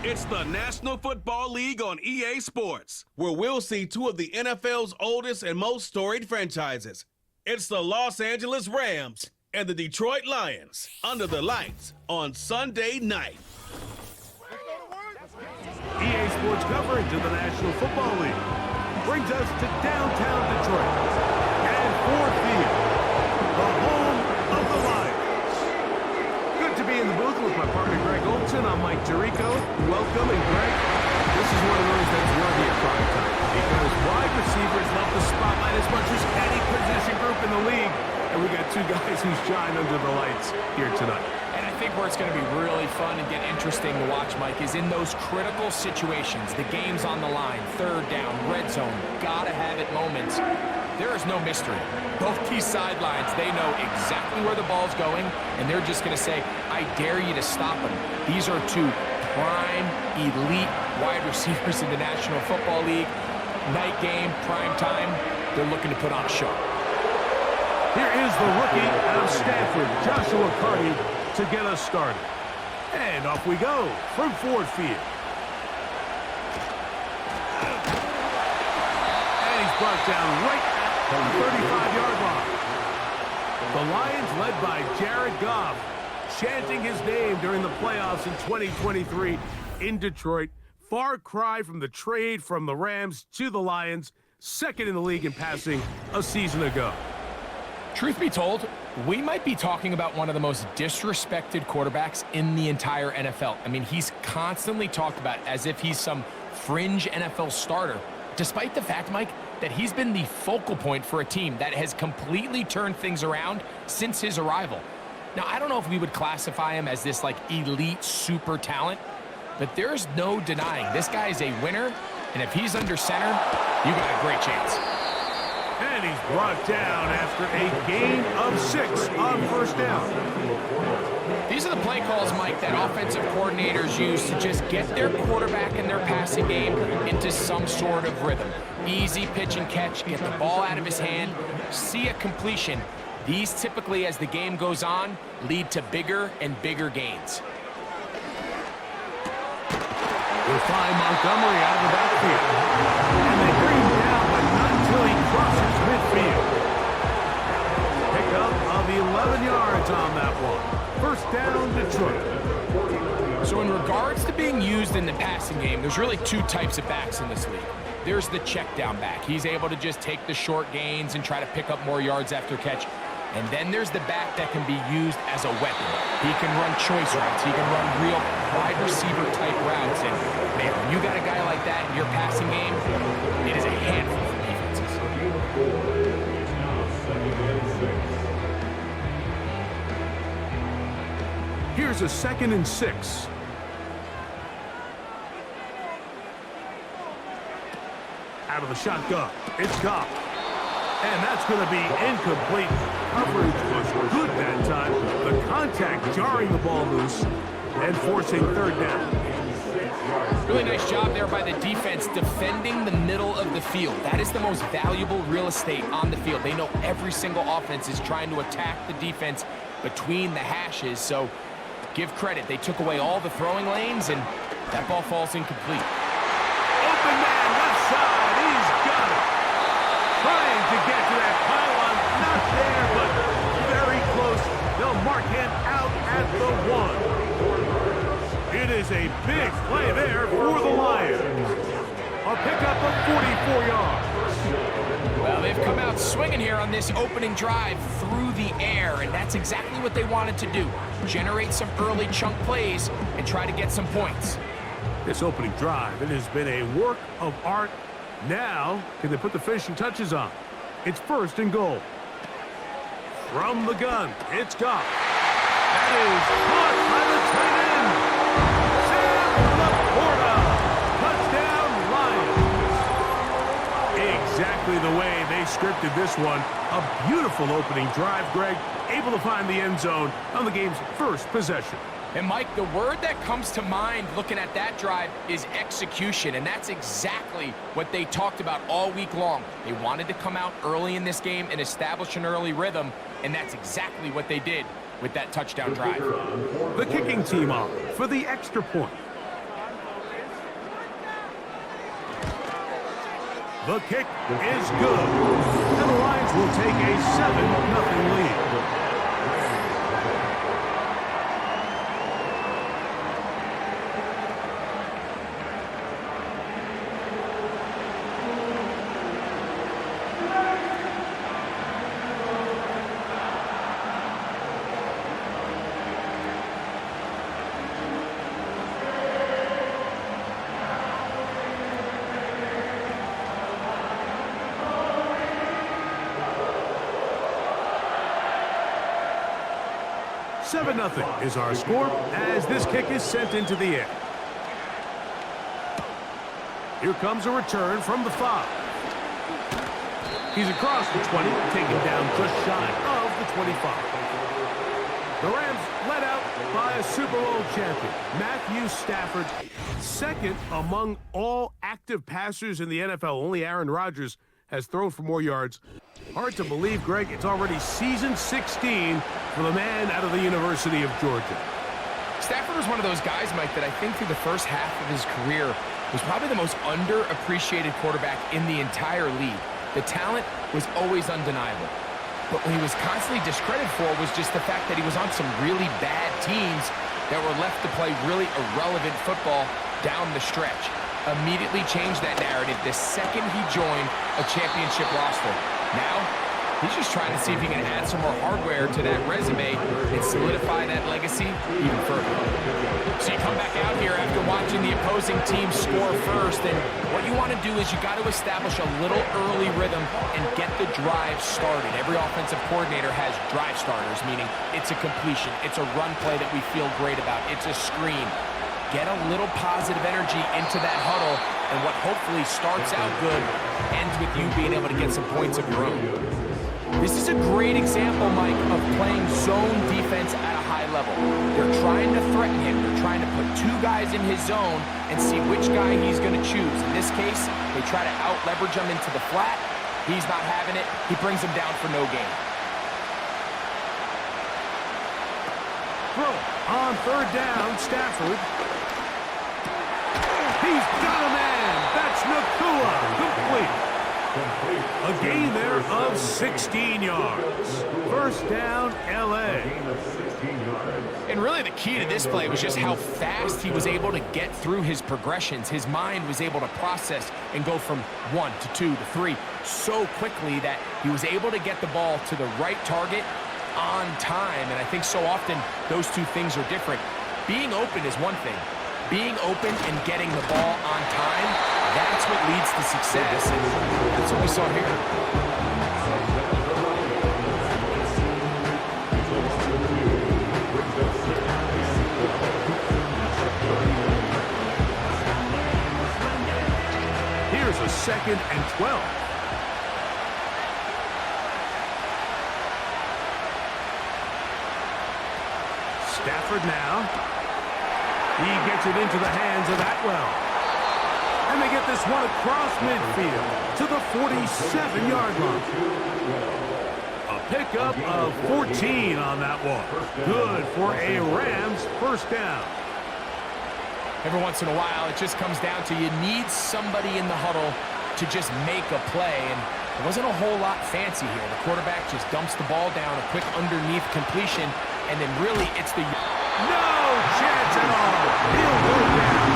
It's the National Football League on EA Sports, where we'll see two of the NFL's oldest and most storied franchises. It's the Los Angeles Rams and the Detroit Lions under the lights on Sunday night. EA Sports coverage of the National Football League brings us to downtown Detroit and Ford Field, the home of the Lions. Good to be in the booth with my partner Greg Olson. I'm Mike Tirico. Welcome, and Greg, this is one of those that's worthy of prime time because wide receivers love the spotlight as much as any position group in the league, and we got two guys who shine under the lights here tonight. And I think where it's going to be really fun and get interesting to watch, Mike, is in those critical situations. The game's on the line, third down, red zone, gotta have it moments. There is no mystery. Both these sidelines, they know exactly where the ball's going, and they're just going to say, I dare you to stop him. These are two prime, elite wide receivers in the National Football League. Night game, prime time, they're looking to put on a show. Here is the rookie out of Stanford, Joshua Carty, to get us started. And off we go from Ford Field. And he's brought down right at the 35-yard line. The Lions, led by Jared Goff, chanting his name during the playoffs in 2023 in Detroit. Far cry from the trade from the Rams to the Lions, second in the league in passing a season ago. Truth be told, we might be talking about one of the most disrespected quarterbacks in the entire NFL. I mean, he's constantly talked about as if he's some fringe NFL starter, despite the fact, Mike, that he's been the focal point for a team that has completely turned things around since his arrival. Now, I don't know if we would classify him as this, like, elite super talent, but there's no denying this guy is a winner, and if he's under center, you got a great chance. And he's brought down after a gain of 6 on first down. These are the play calls, Mike, that offensive coordinators use to just get their quarterback and their passing game into some sort of rhythm. Easy pitch and catch, get the ball out of his hand, see a completion. These typically, as the game goes on, lead to bigger and bigger gains. We'll find Montgomery out of the backfield. And they bring him down, but not until he crosses midfield. Pickup of 11 yards on that one. First down, Detroit. So in regards to being used in the passing game, there's really two types of backs in this league. There's the check down back. He's able to just take the short gains and try to pick up more yards after catch. And then there's the back that can be used as a weapon. He can run choice routes. He can run real wide receiver type routes. And man, when you got a guy like that in your passing game, it is a handful for defenses. Here's a 2nd and 6. Out of the shotgun, it's Goff. And that's going to be incomplete. Coverage was good that time. The contact jarring the ball loose and forcing third down. Really nice job there by the defense defending the middle of the field. That is the most valuable real estate on the field. They know every single offense is trying to attack the defense between the hashes. So give credit. They took away all the throwing lanes, and that ball falls incomplete. Open man, left side. He's got it. Trying to get to that pylon. Not there, but very close. They'll mark him out at the 1. It is a big play there for the Lions. A pickup of 44 yards. Well, they've come out swinging here on this opening drive through the air, and that's exactly what they wanted to do. Generate some early chunk plays and try to get some points. This opening drive, it has been a work of art. Now, can they put the finishing touches on? It's 1st and goal. From the gun, it's Goff. That is caught by the tight end. Sam Laporta. Touchdown, Lions. Exactly the way they scripted this one. A beautiful opening drive, Greg. Able to find the end zone on the game's first possession. And Mike, the word that comes to mind looking at that drive is execution, and that's exactly what they talked about all week long. They wanted to come out early in this game and establish an early rhythm, and that's exactly what they did with that touchdown drive. The kicking team off for the extra point. The kick is good. And the Lions will take a 7-0 lead. Nothing is our score as this kick is sent into the air. Here comes a return from the 5. He's across the 20, taken down just shy of the 25. The Rams led out by a Super Bowl champion, Matthew Stafford, second among all active passers in the NFL. Only Aaron Rodgers has thrown for more yards. Hard to believe, Greg, it's already season 16 for the man out of the University of Georgia. Stafford was one of those guys, Mike, that I think through the first half of his career was probably the most underappreciated quarterback in the entire league. The talent was always undeniable. But what he was constantly discredited for was just the fact that he was on some really bad teams that were left to play really irrelevant football down the stretch. Immediately changed that narrative the second he joined a championship roster. Now, he's just trying to see if he can add some more hardware to that resume and solidify that legacy even further. So you come back out here after watching the opposing team score first, and what you want to do is you got to establish a little early rhythm and get the drive started. Every offensive coordinator has drive starters, meaning it's a completion, it's a run play that we feel great about, it's a screen. Get a little positive energy into that huddle, and what hopefully starts out good ends with you being able to get some points of your own. This is a great example, Mike, of playing zone defense at a high level. They're trying to threaten him. They're trying to put 2 guys in his zone and see which guy he's going to choose. In this case, they try to out-leverage him into the flat. He's not having it. He brings him down for no gain. Throw on 3rd down, Stafford. He's got a man. That's Nakua. Complete. A gain there of 16 yards. First down, L.A. And really the key to this play was just how fast he was able to get through his progressions. His mind was able to process and go from 1 to 2 to 3 so quickly that he was able to get the ball to the right target on time. And I think so often those two things are different. Being open is one thing. Being open and getting the ball on time, that's what leads to success, and that's what we saw here. Here's a 2nd and 12. Stafford now. He gets it into the hands of Atwell. And they get this one across midfield to the 47-yard line. A pickup of 14 on that one. Good for a Rams first down. Every once in a while, it just comes down to you need somebody in the huddle to just make a play. And it wasn't a whole lot fancy here. The quarterback just dumps the ball down, a quick underneath completion, and then really it's the... No chance at all. He'll go down.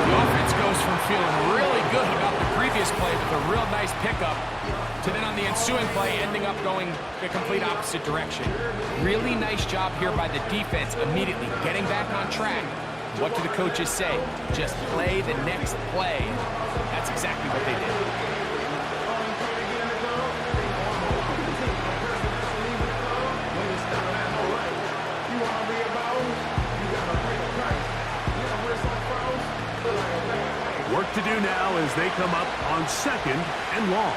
The offense goes from feeling really good about the previous play with a real nice pickup to then on the ensuing play ending up going the complete opposite direction. Really nice job here by the defense immediately getting back on track. What do the coaches say? Just play the next play. That's exactly what they did. Work to do now as they come up on 2nd and long.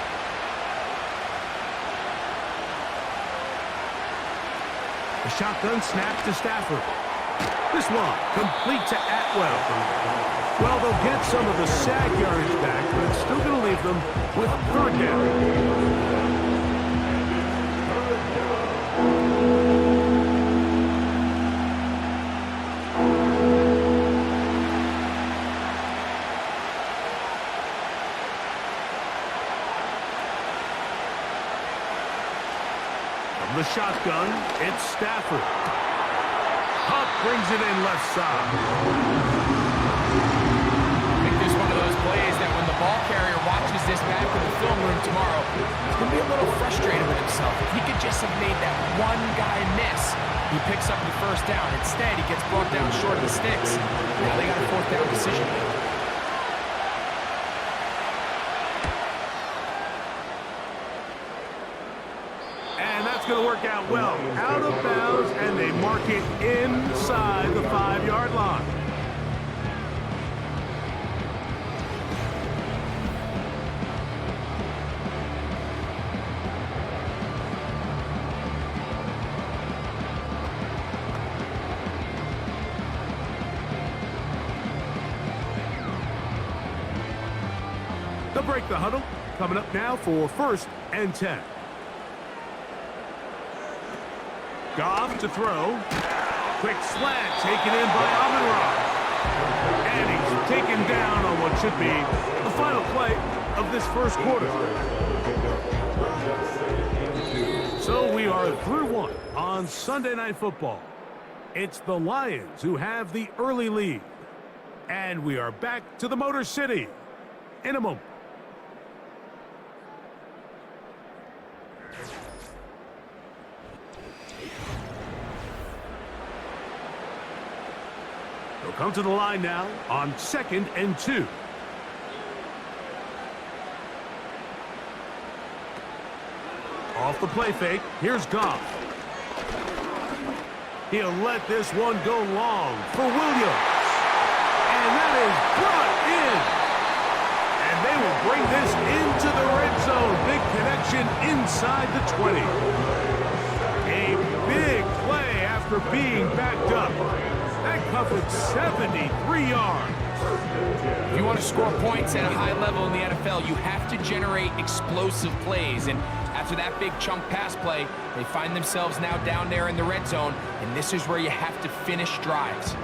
The shotgun snap to Stafford. This one complete to Atwell. Well, they'll get some of the sag yardage back, but it's still going to leave them with 3rd down. the shotgun. It's Stafford. Huff brings it in left side. I think this is one of those plays that when the ball carrier watches this back in the film room tomorrow, he's going to be a little frustrated with himself. If he could just have made that one guy miss, he picks up the first down. Instead, he gets brought down short of the sticks. Now they got a fourth down decision maker. Going to work out well. Out of bounds, and they mark it inside the 5-yard line. They'll break the huddle. Coming up now for 1st and 10. Goff to throw. Quick slant taken in by Amon-Ra. And he's taken down on what should be the final play of this first quarter. So we are through one on Sunday Night Football. It's the Lions who have the early lead. And we are back to the Motor City in a moment. They'll come to the line now on 2nd and 2. Off the play fake, here's Goff. He'll let this one go long for Williams. And that is brought in. And they will bring this into the red zone. Big connection inside the 20. A big play after being backed up. That covered 73 yards. If you want to score points at a high level in the NFL, you have to generate explosive plays. And after that big chunk pass play, they find themselves now down there in the red zone, and this is where you have to finish drives.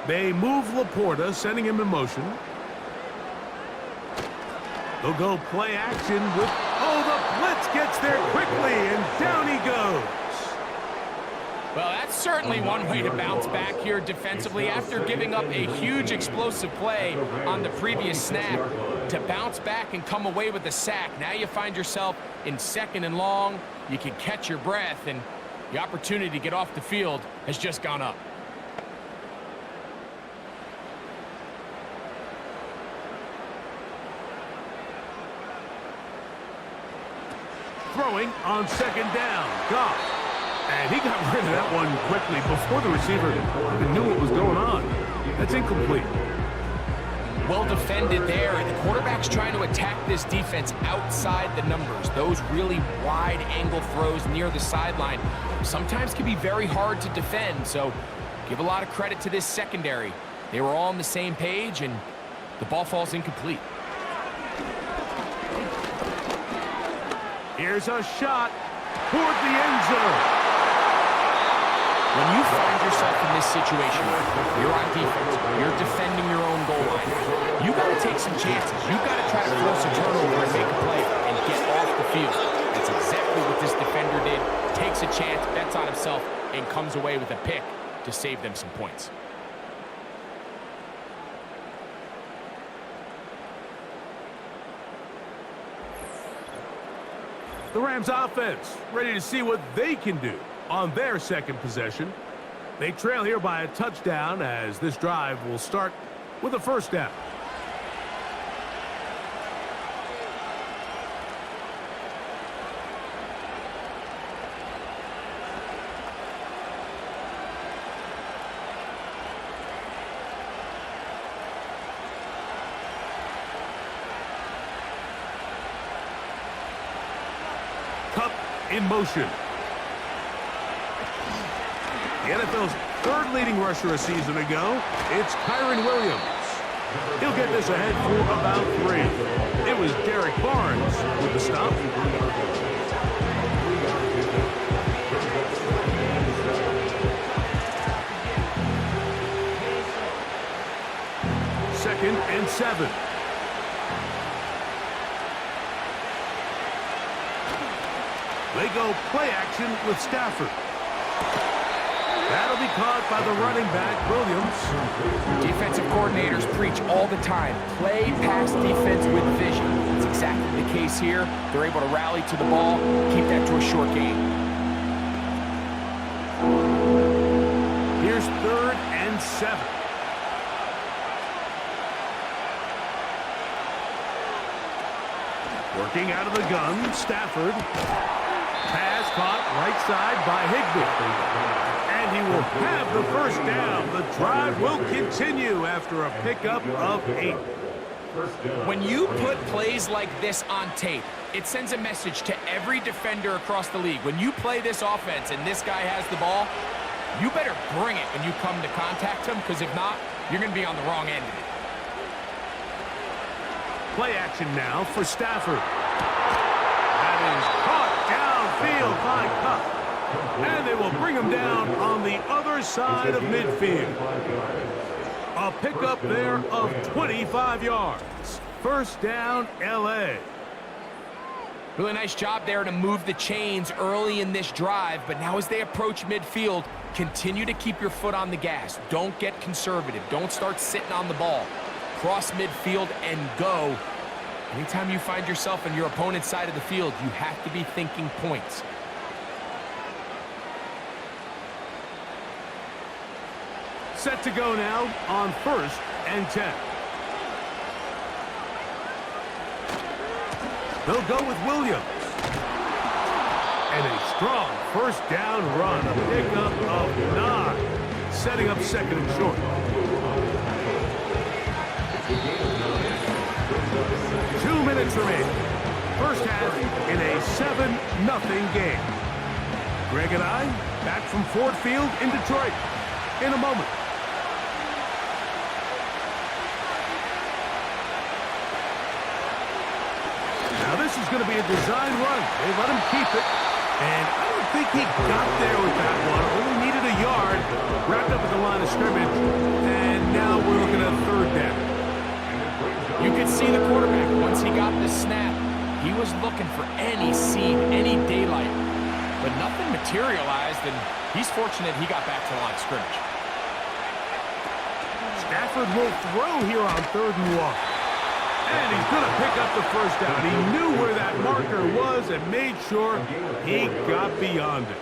They move Laporta, sending him in motion. They'll go play action with... Oh, the blitz gets there quickly, and down he goes. Well, that's certainly one way to bounce back here defensively after giving up a huge explosive play on the previous snap. To bounce back and come away with a sack. Now you find yourself in 2nd and long. You can catch your breath, and the opportunity to get off the field has just gone up. Throwing on 2nd down. Goff. And he got rid of that one quickly before the receiver even knew what was going on. That's incomplete. Well defended there, and the quarterback's trying to attack this defense outside the numbers. Those really wide angle throws near the sideline sometimes can be very hard to defend, so give a lot of credit to this secondary. They were all on the same page, and the ball falls incomplete. Here's a shot toward the end zone. When you find yourself in this situation, you're on defense, you're defending your own goal line, you got to take some chances. You got to try to force a turnover and make a play and get off the field. That's exactly what this defender did. Takes a chance, bets on himself, and comes away with a pick to save them some points. The Rams offense ready to see what they can do on their second possession. They trail here by a touchdown as this drive will start with a first down. Cup in motion. The NFL's third leading rusher a season ago, it's Kyren Williams. He'll get this ahead for about 3. It was Derek Barnes with the stop. 2nd and 7. They go play action with Stafford. That'll be caught by the running back, Williams. Defensive coordinators preach all the time, play pass defense with vision. It's exactly the case here. They're able to rally to the ball, keep that to a short game. Here's 3rd and 7. Working out of the gun, Stafford. Pass caught right side by Higbee. And he will have the first down. The drive will continue after a pickup of 8. When you put plays like this on tape, it sends a message to every defender across the league. When you play this offense and this guy has the ball, you better bring it when you come to contact him, because if not, you're going to be on the wrong end of it. Play action now for Stafford. That is caught downfield by Cup. And they will bring him down on the other side of midfield. A pickup there of 25 yards. First down, L.A. Really nice job there to move the chains early in this drive, but now as they approach midfield, continue to keep your foot on the gas. Don't get conservative. Don't start sitting on the ball. Cross midfield and go. Anytime you find yourself on your opponent's side of the field, you have to be thinking points. Set to go now on 1st and 10. They'll go with Williams. And a strong first down run, a pickup of 9, setting up 2nd and short. 2 minutes remaining. First half in a 7-0 game. Greg and I back from Ford Field in Detroit in a moment. Now this is going to be a design run. They let him keep it. And I don't think he got there with that one. Only needed a yard. Wrapped up at the line of scrimmage. And now we're looking at 3rd down. You could see the quarterback, once he got the snap, he was looking for any seam, any daylight. But nothing materialized, and he's fortunate he got back to the line of scrimmage. Stafford will throw here on 3rd and 1. And he's going to pick up the first down. He knew where that marker was and made sure he got beyond it.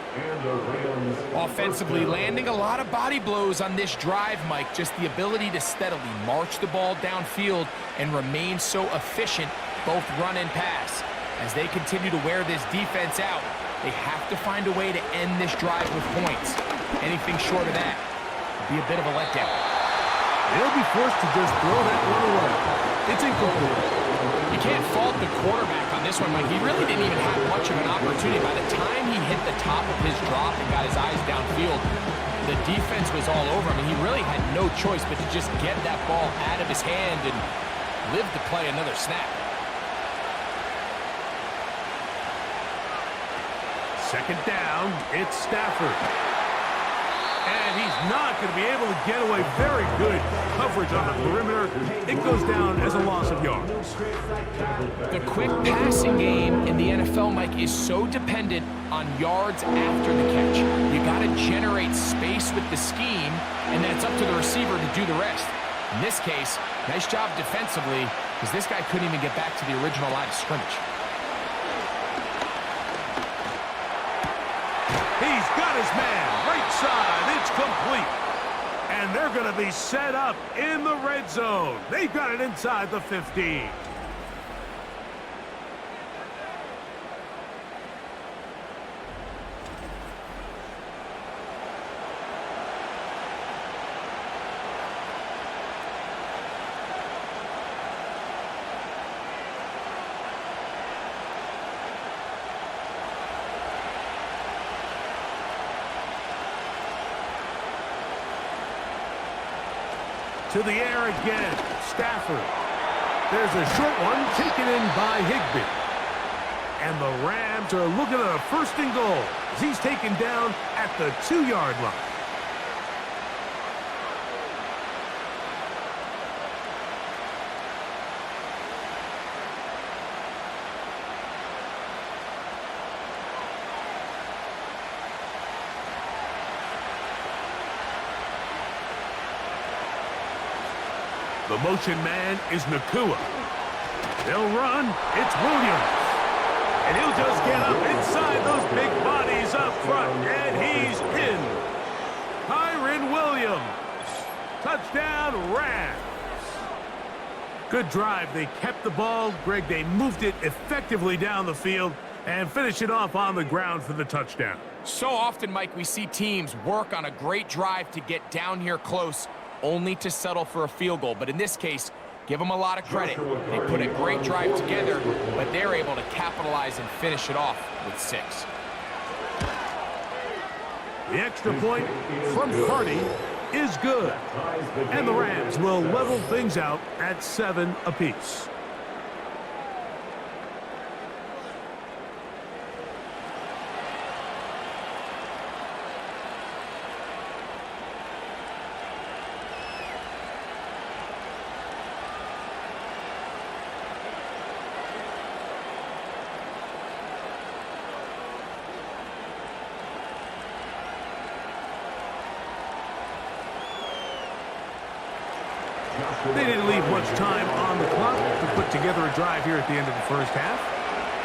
Offensively, landing a lot of body blows on this drive, Mike. Just the ability to steadily march the ball downfield and remain so efficient, both run and pass. As they continue to wear this defense out, they have to find a way to end this drive with points. Anything short of that would be a bit of a letdown. They'll be forced to just throw that one away. It's incomplete. You can't fault the quarterback on this one, Mike. He really didn't even have much of an opportunity. By the time he hit the top of his drop and got his eyes downfield, the defense was all over him. I mean, he really had no choice but to just get that ball out of his hand and live to play another snap. 2nd down, it's Stafford. And he's not going to be able to get away. Very good coverage on the perimeter. It goes down as a loss of yards. The quick passing game in the NFL, Mike, is so dependent on yards after the catch. You got to generate space with the scheme, and then it's up to the receiver to do the rest. In this case, nice job defensively, because this guy couldn't even get back to the original line of scrimmage. He's got his man, right side, it's complete. And they're going to be set up in the red zone. They've got it inside the 15. To the air again, Stafford. There's a short one taken in by Higbee. And the Rams are looking at a 1st and goal as he's taken down at the 2-yard line. The motion man is Nakua. They'll run. It's Williams. And he'll just get up inside those big bodies up front. And he's in. Kyron Williams. Touchdown, Rams. Good drive. They kept the ball. Greg, they moved it effectively down the field and finish it off on the ground for the touchdown. So often, Mike, we see teams work on a great drive to get down here close, only to settle for a field goal. But in this case, give them a lot of credit. They put a great drive together, but they're able to capitalize and finish it off with 6. The extra point from Hardy is good. And the Rams will level things out at 7 apiece. They didn't leave much time on the clock to put together a drive here at the end of the first half.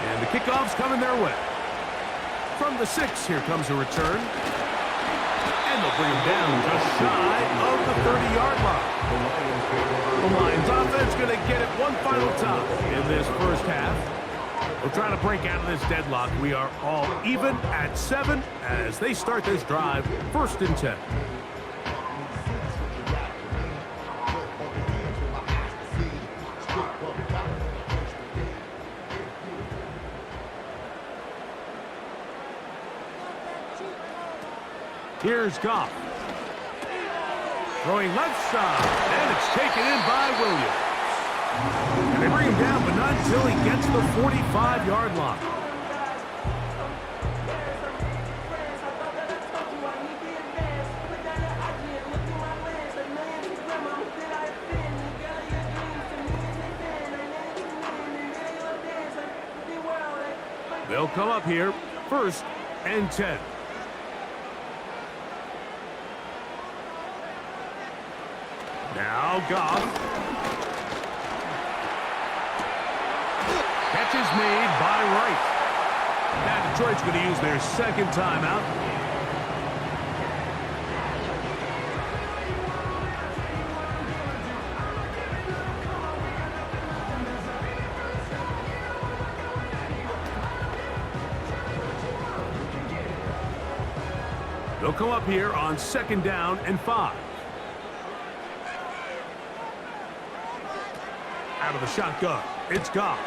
And the kickoff's coming their way. From the 6, here comes a return. And they'll bring him down just shy of the 30-yard line. The Lions offense going to get it one final time in this first half. We'll try to break out of this deadlock. We are all even at 7 as they start this drive, 1st and 10. Here's Goff. Throwing left side, and it's taken in by Williams. And they bring him down, but not until he gets the 45-yard line. They'll come up here, 1st and 10. Now Goff. Catch is made by Wright. Now Detroit's going to use their 2nd timeout. They'll come up here on 2nd down and 5. Out of the shotgun, it's Goff.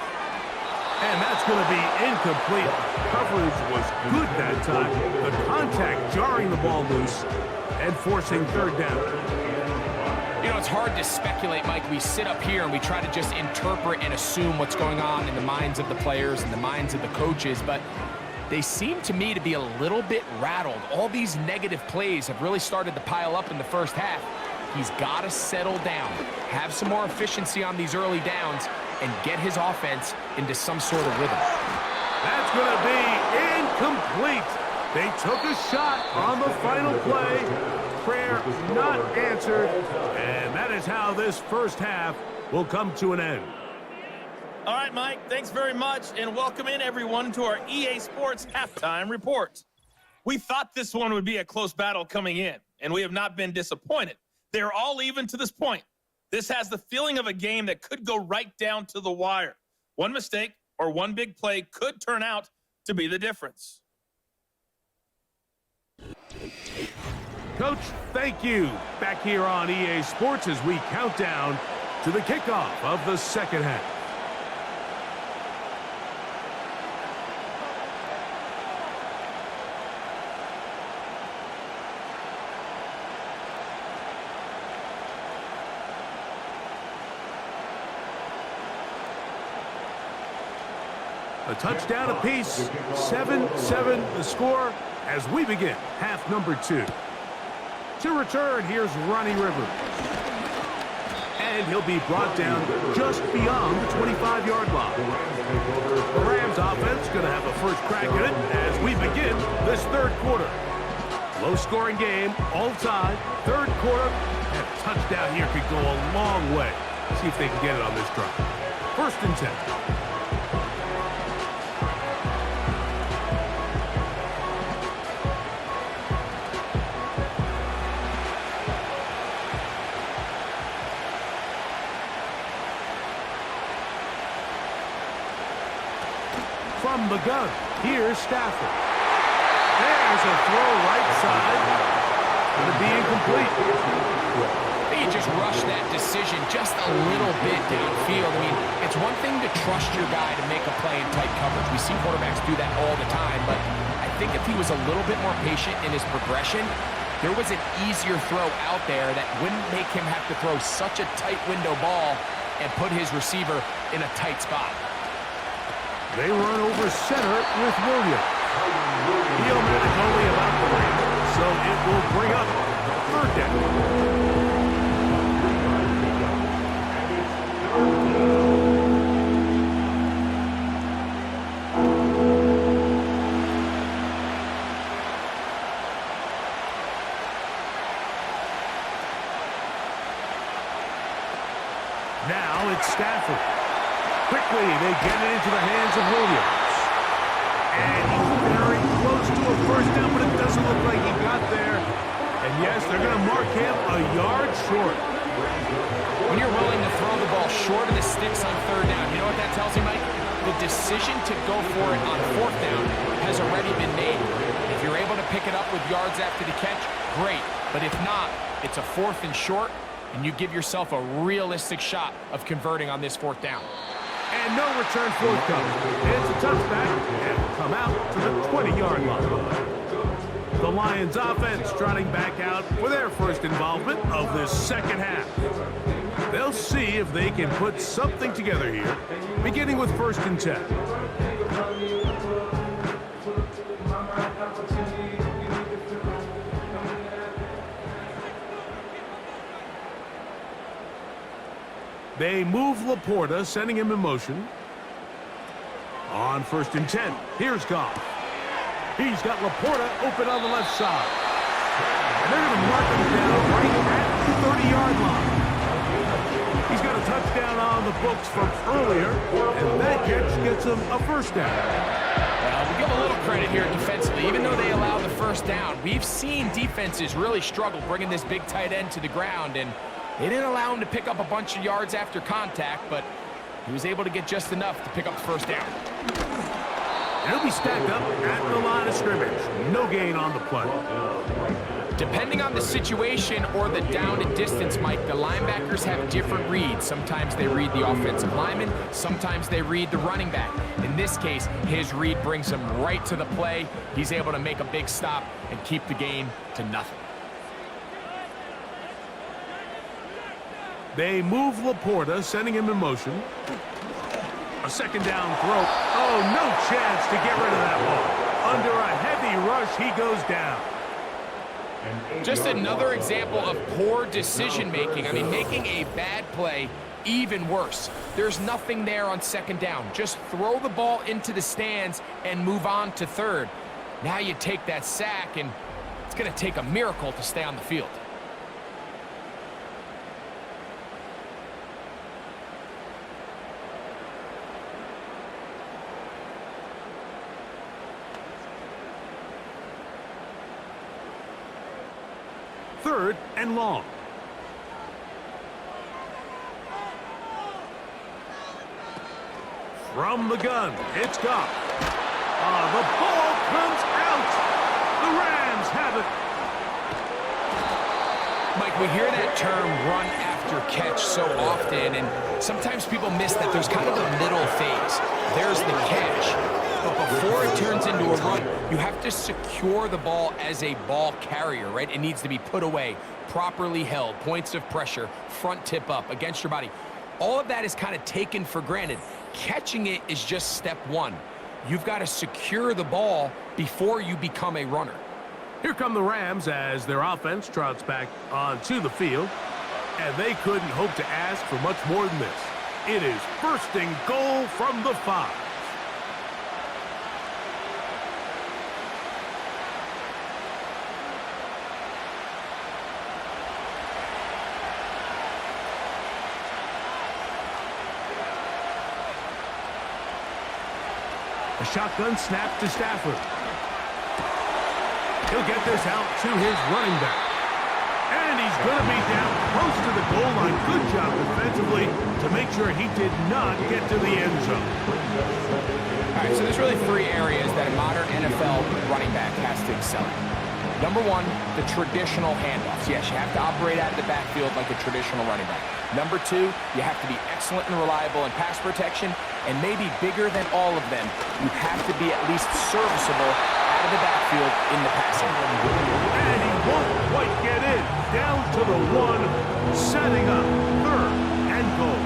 And that's going to be incomplete. Coverage was good that time. The contact jarring the ball loose and forcing 3rd down. You know, it's hard to speculate, Mike. We sit up here and we try to just interpret and assume what's going on in the minds of the players and the minds of the coaches, but they seem to me to be a little bit rattled. All these negative plays have really started to pile up in the first half. He's got to settle down, have some more efficiency on these early downs, and get his offense into some sort of rhythm. That's going to be incomplete. They took a shot on the final play. Prayer not answered. And that is how this first half will come to an end. All right, Mike, thanks very much, and welcome in, everyone, to our EA Sports Halftime Report. We thought this one would be a close battle coming in, and we have not been disappointed. They're all even to this point. This has the feeling of a game that could go right down to the wire. One mistake or one big play could turn out to be the difference. Coach, thank you. Back here on EA Sports as we count down to the kickoff of the second half. A touchdown apiece, 7-7 the score as we begin half number 2. To return, here's Ronnie Rivers. And he'll be brought down just beyond the 25-yard line. The Rams offense going to have a first crack at it as we begin this third quarter. Low-scoring game, all tied, third quarter, and a touchdown here could go a long way. See if they can get it on this drive. 1st and 10. From the gun, here's Stafford. There's a throw right side. Going to be incomplete. He just rushed that decision just a little bit downfield. I mean, it's one thing to trust your guy to make a play in tight coverage. We see quarterbacks do that all the time, but I think if he was a little bit more patient in his progression, there was an easier throw out there that wouldn't make him have to throw such a tight window ball and put his receiver in a tight spot. They run over center with Williams. He'll manage only about 3, so it will bring up 3rd down. Now it's Stafford. Quickly, they get it into the hands of Williams. And he's very close to a 1st down, but it doesn't look like he got there. And yes, they're going to mark him a yard short. When you're willing to throw the ball short of the sticks on 3rd down, you know what that tells you, Mike? The decision to go for it on 4th down has already been made. If you're able to pick it up with yards after the catch, great. But if not, it's a 4th and short, and you give yourself a realistic shot of converting on this 4th down. And no return forthcoming. It's a touchback and will come out to the 20-yard line. The Lions offense trotting back out for their first involvement of this 2nd half. They'll see if they can put something together here, beginning with 1st and 10. They move Laporta, sending him in motion. On 1st and 10, here's Goff. He's got Laporta open on the left side. And they're going to mark him down right at the 30-yard line. He's got a touchdown on the books from earlier, and that catch gets him a 1st down. Well, we give a little credit here defensively. Even though they allow the 1st down, we've seen defenses really struggle bringing this big tight end to the ground, and they didn't allow him to pick up a bunch of yards after contact, but he was able to get just enough to pick up the 1st down. And he'll be stacked up at the line of scrimmage. No gain on the play. Depending on the situation or the down and distance, Mike, the linebackers have different reads. Sometimes they read the offensive lineman. Sometimes they read the running back. In this case, his read brings him right to the play. He's able to make a big stop and keep the gain to nothing. They move Laporta, sending him in motion. A 2nd down throw. Oh, no chance to get rid of that ball. Under a heavy rush, he goes down. Just another example of poor decision-making. I mean, making a bad play even worse. There's nothing there on 2nd down. Just throw the ball into the stands and move on to 3rd. Now you take that sack, and it's going to take a miracle to stay on the field. Third and long. From the gun, it's Goff. The ball comes out. The Rams have it. Mike, we hear that term run after catch so often, and sometimes people miss that there's kind of a middle phase. There's the catch. But before it turns into a run, you have to secure the ball as a ball carrier, right? It needs to be put away, properly held, points of pressure, front tip up against your body. All of that is kind of taken for granted. Catching it is just step 1. You've got to secure the ball before you become a runner. Here come the Rams as their offense trots back onto the field. And they couldn't hope to ask for much more than this. It is 1st and goal from the 5. A shotgun snap to Stafford. He'll get this out to his running back. And he's going to be down close to the goal line. Good job defensively to make sure he did not get to the end zone. All right, so there's really three areas that a modern NFL running back has to excel in. Number one, the traditional handoffs. Yes, you have to operate out of the backfield like a traditional running back. Number two, you have to be excellent and reliable in pass protection, and maybe bigger than all of them, you have to be at least serviceable out of the backfield in the passing game. And he won't quite get in. Down to the one, setting up third and goal.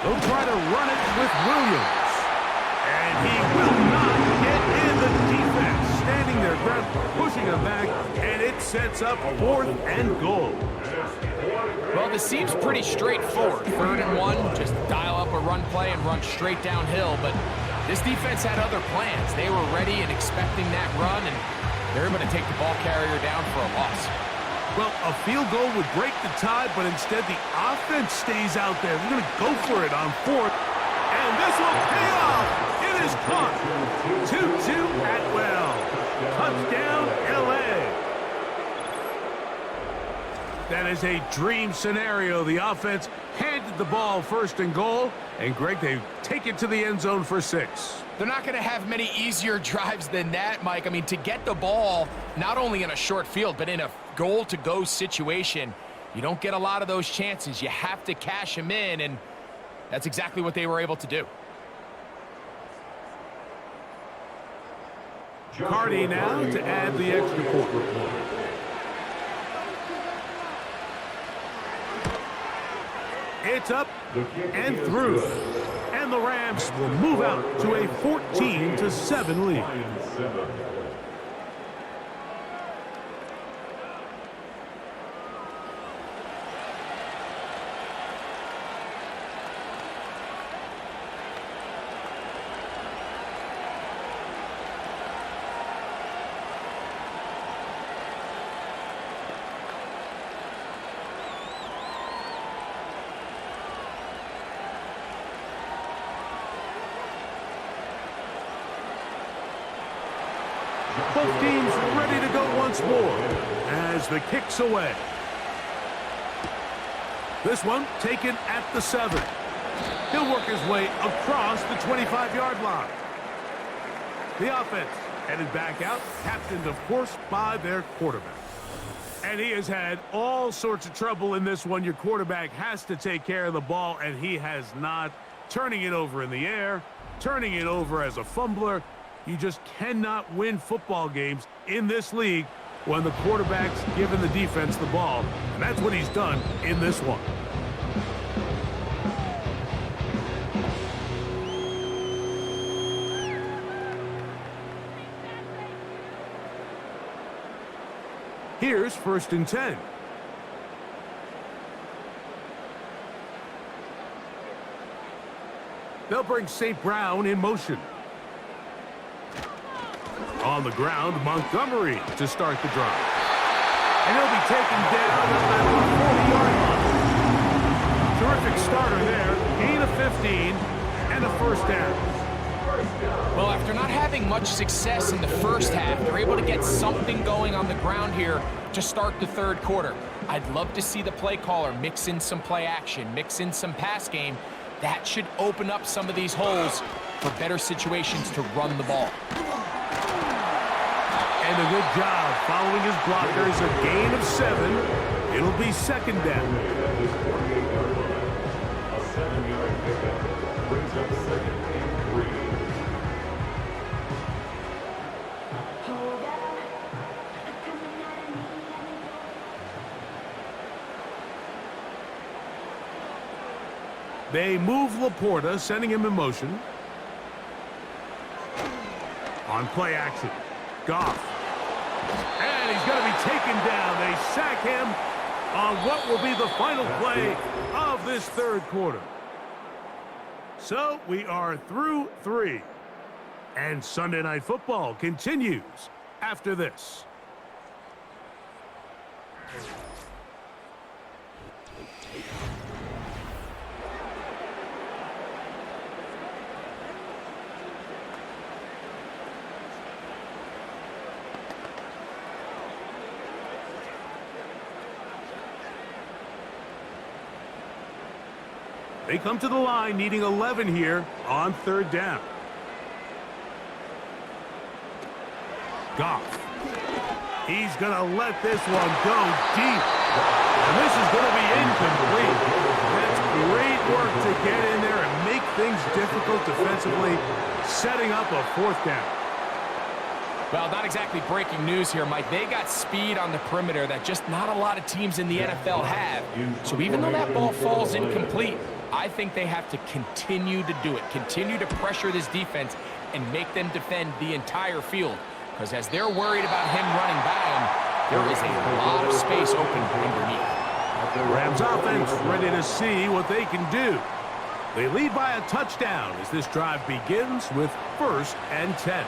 They'll try to run it with Williams. And he will not get in. The defense standing their ground, pushing him back, and it sets up fourth and goal. Well, this seems pretty straightforward. 3rd and 1, just dial up a run play and run straight downhill. But this defense had other plans. They were ready and expecting that run, and they're able to take the ball carrier down for a loss. Well, a field goal would break the tie, but instead the offense stays out there. They're going to go for it on 4th. And this will pay off. It is caught. 2-2 Atwell. Touchdown, L.A. That is a dream scenario. The offense handed the ball 1st and goal. And, Greg, they take it to the end zone for 6. They're not going to have many easier drives than that, Mike. I mean, to get the ball, not only in a short field, but in a goal-to-go situation, you don't get a lot of those chances. You have to cash them in, and that's exactly what they were able to do. Cardi now to add the extra point. It's up and through. And the Rams will move out to a 14-7 lead. Both teams ready to go once more as the kick's away. This one taken at the 7. He'll work his way across the 25-yard line. The offense headed back out, captained, of course, by their quarterback. And he has had all sorts of trouble in this one. Your quarterback has to take care of the ball, and he has not. Turning it over in the air, turning it over as a fumbler. You just cannot win football games in this league when the quarterback's giving the defense the ball. And that's what he's done in this one. Here's 1st and 10. They'll bring St. Brown in motion. On the ground, Montgomery to start the drive. And he'll be taken down at the 40-yard line. Terrific starter there. Gain of 15 and a 1st down. Well, after not having much success in the first half, they're able to get something going on the ground here to start the 3rd quarter. I'd love to see the play caller mix in some play action, mix in some pass game. That should open up some of these holes for better situations to run the ball. And a good job following his blockers. A gain of 7. It'll be 2nd down. A 7-yard pickup brings up 2nd and 3. They move Laporta, sending him in motion. On play action, Goff. And he's going to be taken down. They sack him on what will be the final play of this 3rd quarter. So we are through 3. And Sunday Night Football continues after this. They come to the line needing 11 here on third down. Goff. He's going to let this one go deep. And this is going to be incomplete. That's great work to get in there and make things difficult defensively, setting up a fourth down. Well, not exactly breaking news here, Mike. They got speed on the perimeter that just not a lot of teams in the NFL have. So even though that ball falls incomplete, I think they have to continue to do it, continue to pressure this defense and make them defend the entire field. Because as they're worried about him running by them, there is a lot of space open underneath. The Rams offense ready to see what they can do. They lead by a touchdown as this drive begins with 1st and 10.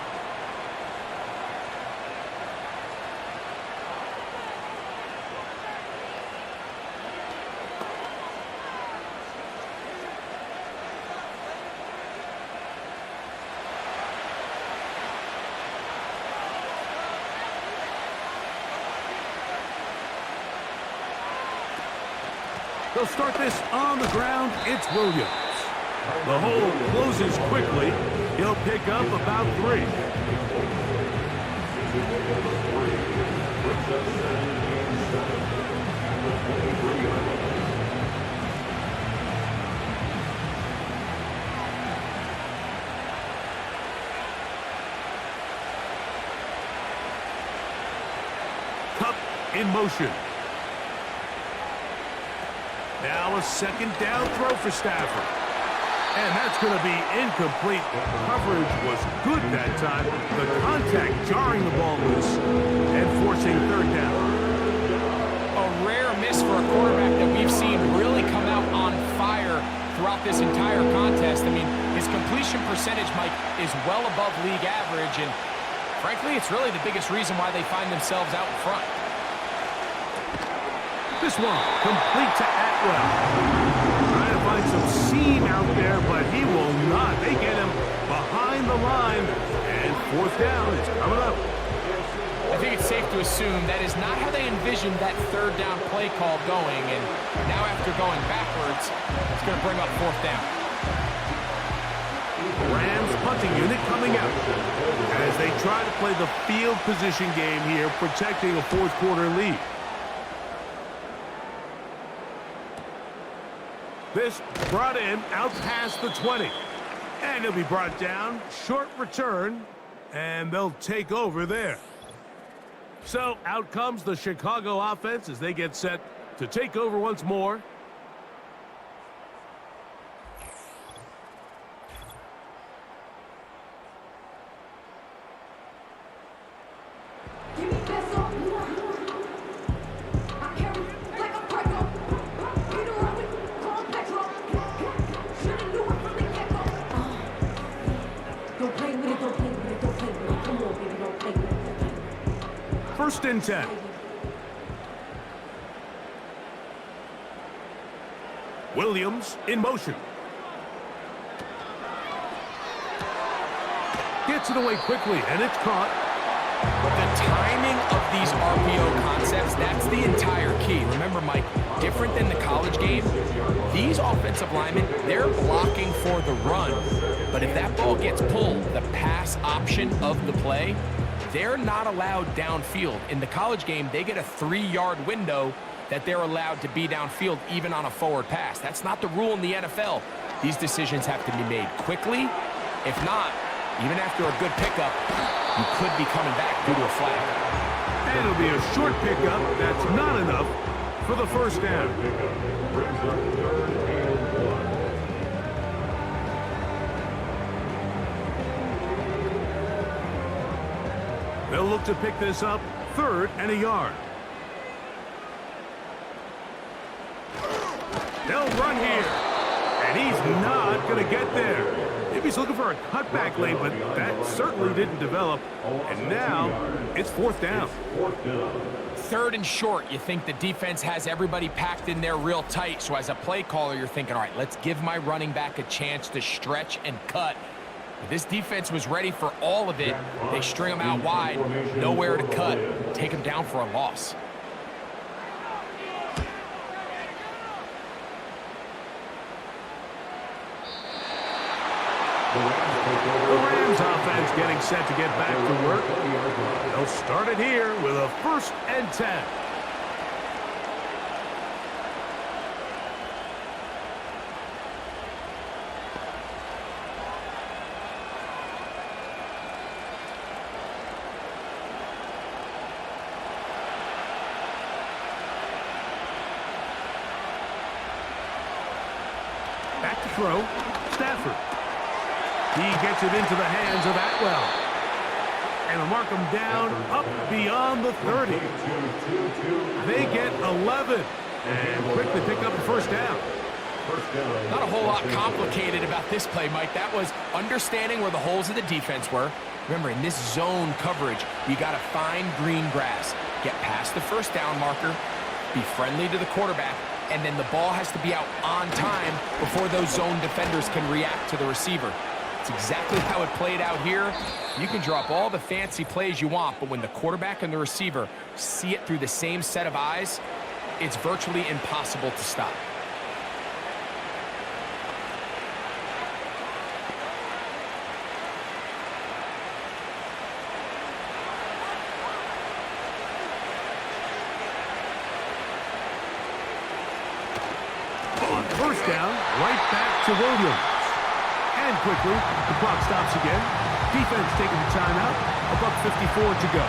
They'll start this on the ground. It's Williams. The hole closes quickly. He'll pick up about 3. Cup in motion. Now a 2nd down throw for Stafford. And that's going to be incomplete. Coverage was good that time. The contact jarring the ball loose and forcing 3rd down. A rare miss for a quarterback that we've seen really come out on fire throughout this entire contest. I mean, his completion percentage, Mike, is well above league average. And frankly, it's really the biggest reason why they find themselves out in front. This one complete to Atwell. Trying to find some seam out there, but he will not. They get him behind the line, and 4th down is coming up. I think it's safe to assume that is not how they envisioned that 3rd down play call going, and now after going backwards, it's going to bring up 4th down. Rams punting unit coming out as they try to play the field position game here, protecting a 4th quarter lead. This brought in out past the 20. And he'll be brought down. Short return. And they'll take over there. So out comes the Chicago offense as they get set to take over once more. First and 10. Williams in motion. Gets it away quickly, and it's caught. The timing of these RPO concepts, that's the entire key. Remember, Mike, different than the college game, these offensive linemen, they're blocking for the run. But if that ball gets pulled, the pass option of the play, they're not allowed downfield. In the college game, they get a 3-yard window that they're allowed to be downfield even on a forward pass. That's not the rule in the NFL. These decisions have to be made quickly. If not, even after a good pickup, you could be coming back due to a flag. And it'll be a short pickup. That's not enough for the 1st down. They'll look to pick this up 3rd and a yard. They'll run here. And he's not not going to get there. Maybe he's looking for a cutback lane, but that certainly didn't develop. And now it's fourth down. Third and short, you think the defense has everybody packed in there real tight. So as a play caller, you're thinking, all right, let's give my running back a chance to stretch and cut. But this defense was ready for all of it. They string him out wide, nowhere to cut, take him down for a loss. The Rams offense getting set to get back to work. They'll start it here with a 1st and 10. Back to throw. Stafford. He gets it into the hands of Atwell. And they'll mark him down up beyond the 30. They get 11 and quickly pick up the 1st down. Not a whole lot complicated about this play, Mike. That was understanding where the holes of the defense were. Remember, in this zone coverage, you got to find green grass. Get past the 1st down marker, be friendly to the quarterback, and then the ball has to be out on time before those zone defenders can react to the receiver. It's exactly how it played out here. You can drop all the fancy plays you want, but when the quarterback and the receiver see it through the same set of eyes, it's virtually impossible to stop. On 1st down, right back to Williams. And quickly, the clock stops again. Defense taking the timeout. $1:54 to go.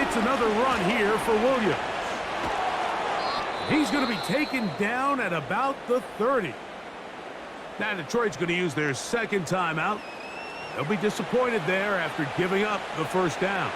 It's another run here for Williams. He's going to be taken down at about the 30. Now Detroit's going to use their 2nd timeout. They'll be disappointed there after giving up the 1st down.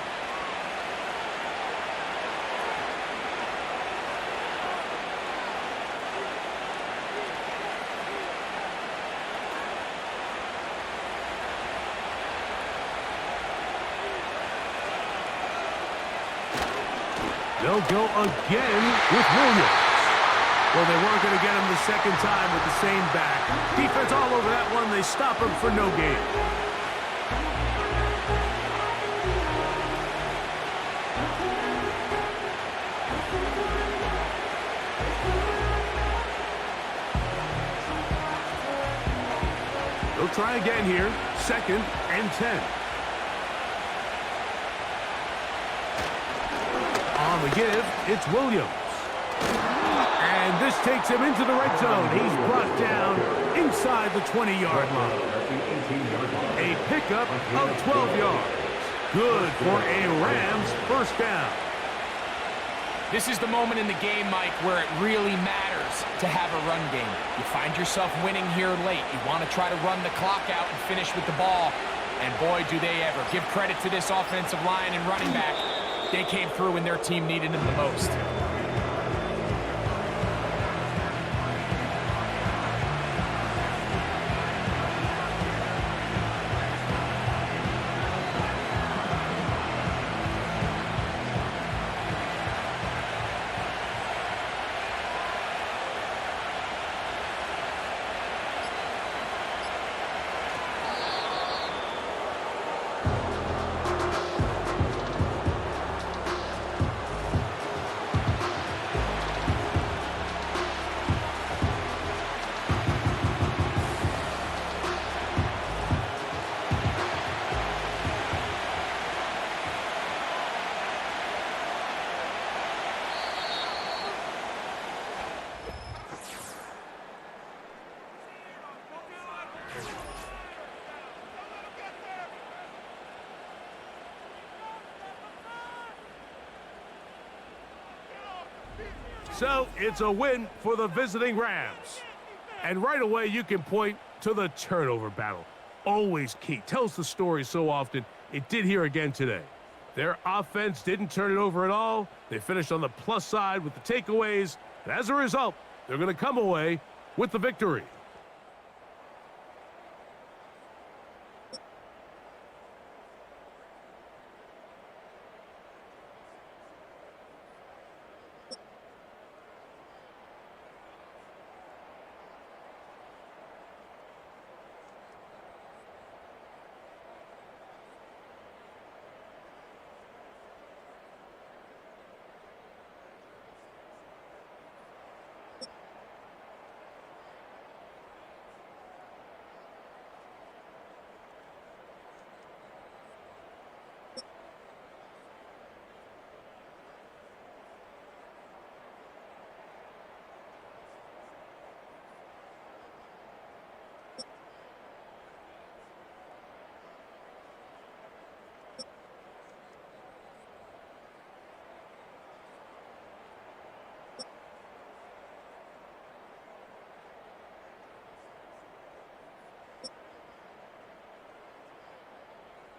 They'll go again with Williams. Well, they weren't going to get him the 2nd time with the same back. Defense all over that one. They stop him for no gain. They'll try again here. 2nd and 10. On the give, it's Williams. And this takes him into the red zone. He's brought down inside the 20-yard line. A pickup of 12 yards. Good for a Rams 1st down. This is the moment in the game, Mike, where it really matters to have a run game. You find yourself winning here late. You want to try to run the clock out and finish with the ball. And boy, do they ever. Give credit to this offensive line and running back. They came through when their team needed them the most. So it's a win for the visiting Rams. And right away, you can point to the turnover battle. Always key. Tells the story so often. It did here again today. Their offense didn't turn it over at all. They finished on the plus side with the takeaways. And as a result, they're going to come away with the victory.